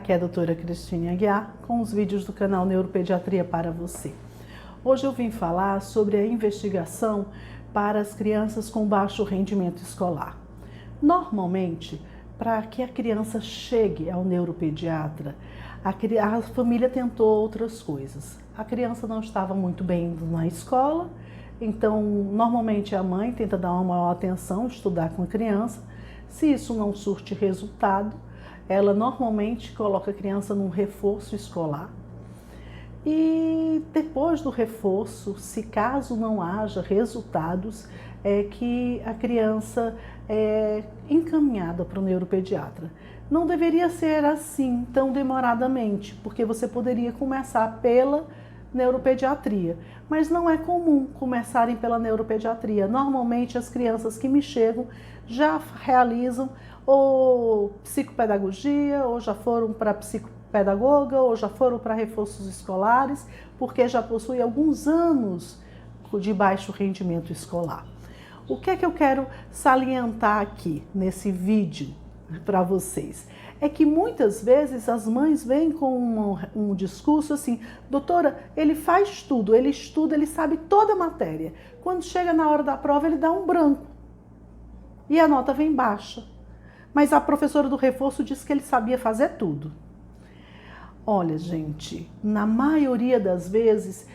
Aqui é a doutora Cristine Aguiar com os vídeos do canal Neuropediatria para você. Hoje eu vim falar sobre a investigação para as crianças com baixo rendimento escolar. Normalmente, para que a criança chegue ao neuropediatra, a família tentou outras coisas. A criança não estava muito bem na escola, então normalmente a mãe tenta dar uma maior atenção, estudar com a criança. Se isso não surte resultado, ela normalmente coloca a criança num reforço escolar. E depois do reforço, se caso não haja resultados, é que a criança é encaminhada para o neuropediatra. Não deveria ser assim tão demoradamente, porque você poderia começar pela neuropediatria, mas não é comum começarem pela neuropediatria. Normalmente as crianças que me chegam já realizam ou psicopedagogia, ou já foram para psicopedagoga, ou já foram para reforços escolares, porque já possuem alguns anos de baixo rendimento escolar. O que é que eu quero salientar aqui nesse vídeo para vocês? É que muitas vezes as mães vêm com um discurso assim: doutora, ele faz tudo, ele estuda, ele sabe toda a matéria. Quando chega na hora da prova, ele dá um branco e a nota vem baixa. Mas a professora do reforço disse que ele sabia fazer tudo. Olha, gente, na maioria das vezes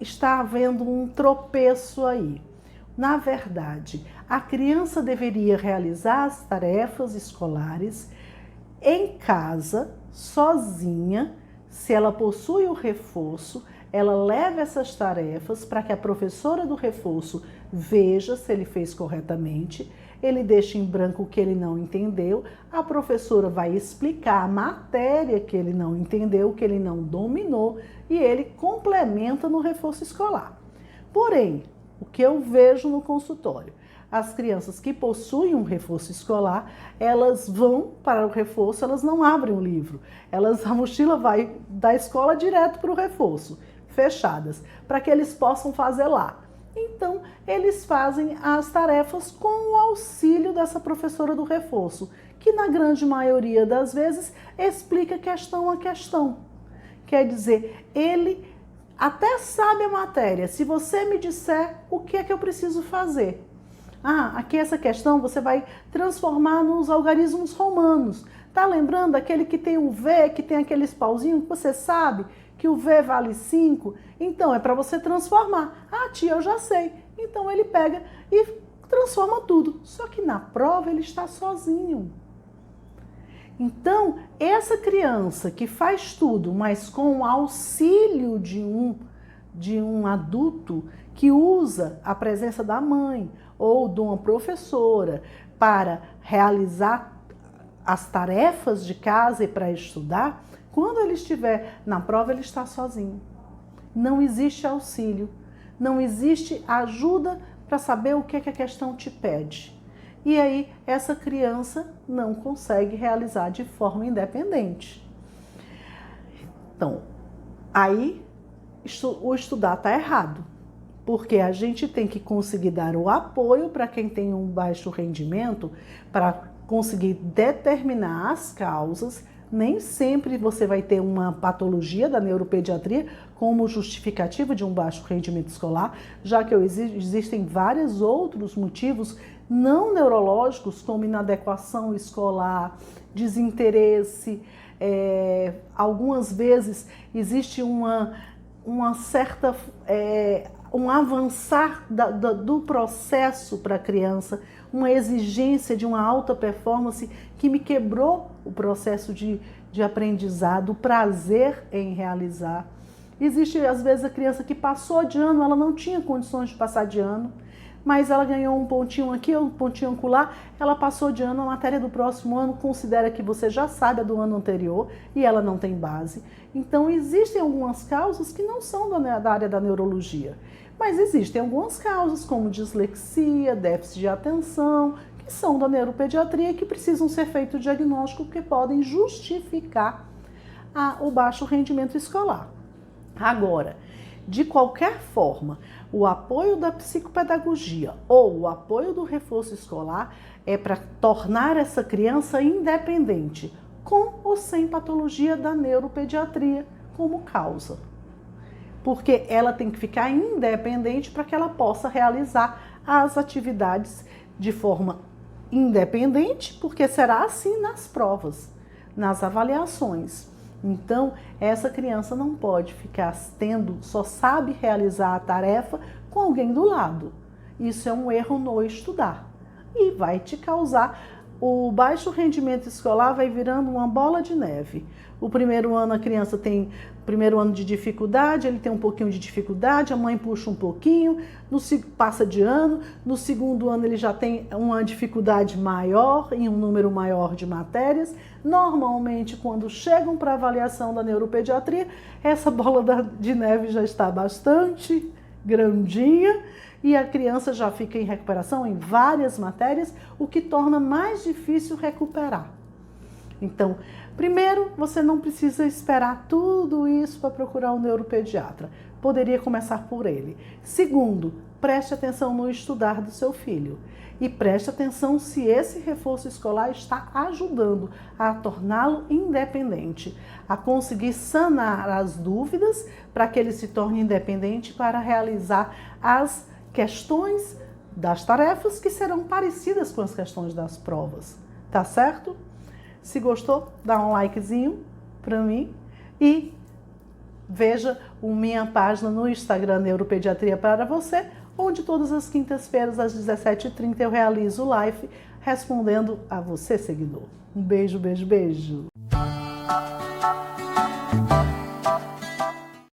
está havendo um tropeço aí. Na verdade, a criança deveria realizar as tarefas escolares em casa, sozinha. Se ela possui o reforço, ela leva essas tarefas para que a professora do reforço veja se ele fez corretamente. Ele deixa em branco o que ele não entendeu, a professora vai explicar a matéria que ele não entendeu, que ele não dominou, e ele complementa no reforço escolar. Porém, o que eu vejo no consultório, as crianças que possuem um reforço escolar, elas vão para o reforço, elas não abrem o livro, a mochila vai da escola direto para o reforço, fechadas, para que eles possam fazer lá. Então, eles fazem as tarefas com o auxílio dessa professora do reforço, que na grande maioria das vezes explica questão a questão. Quer dizer, ele até sabe a matéria, se você me disser o que é que eu preciso fazer. Aqui essa questão você vai transformar nos algarismos romanos. Tá lembrando aquele que tem o V, que tem aqueles pauzinhos que você sabe que o V vale 5? Então é para você transformar. Tia, eu já sei. Então ele pega e transforma tudo. Só que na prova ele está sozinho. Então, essa criança que faz tudo, mas com o auxílio de um adulto que usa a presença da mãe ou de uma professora para realizar as tarefas de casa e para estudar, quando ele estiver na prova, ele está sozinho. Não existe auxílio, não existe ajuda para saber o que é que a questão te pede. E aí, essa criança não consegue realizar de forma independente. Então, aí o estudar está errado, porque a gente tem que conseguir dar o apoio para quem tem um baixo rendimento, para conseguir determinar as causas. Nem sempre você vai ter uma patologia da neuropediatria como justificativa de um baixo rendimento escolar, já que existem vários outros motivos não neurológicos, como inadequação escolar, desinteresse. Algumas vezes existe um avançar do processo para a criança, uma exigência de uma alta performance que me quebrou o processo de aprendizado, o prazer em realizar. Existe, às vezes, a criança que passou de ano, ela não tinha condições de passar de ano, mas ela ganhou um pontinho aqui, um pontinho acolá, ela passou de ano, a matéria do próximo ano considera que você já sabe a do ano anterior e ela não tem base. Então, existem algumas causas que não são da área da neurologia, mas existem algumas causas como dislexia, déficit de atenção, que são da neuropediatria e que precisam ser feito o diagnóstico, porque podem justificar o baixo rendimento escolar. Agora, de qualquer forma, o apoio da psicopedagogia ou o apoio do reforço escolar é para tornar essa criança independente, com ou sem patologia da neuropediatria como causa. Porque ela tem que ficar independente para que ela possa realizar as atividades de forma independente, porque será assim nas provas, nas avaliações. Então, essa criança não pode ficar só sabe realizar a tarefa com alguém do lado. Isso é um erro no estudar e vai te causar. O baixo rendimento escolar vai virando uma bola de neve. O primeiro ano a criança tem primeiro ano de dificuldade, ele tem um pouquinho de dificuldade, a mãe puxa um pouquinho, passa de ano, no segundo ano ele já tem uma dificuldade maior em um número maior de matérias. Normalmente, quando chegam para avaliação da neuropediatria, essa bola de neve já está bastante grandinha e a criança já fica em recuperação em várias matérias, o que torna mais difícil recuperar. Então, primeiro, você não precisa esperar tudo isso para procurar um neuropediatra. Poderia começar por ele. Segundo, preste atenção no estudar do seu filho. E preste atenção se esse reforço escolar está ajudando a torná-lo independente, a conseguir sanar as dúvidas para que ele se torne independente para realizar as questões das tarefas que serão parecidas com as questões das provas. Tá certo? Se gostou, dá um likezinho para mim e veja a minha página no Instagram Neuropediatria para você, onde todas as quintas-feiras às 17h30 eu realizo live respondendo a você, seguidor. Um beijo, beijo, beijo!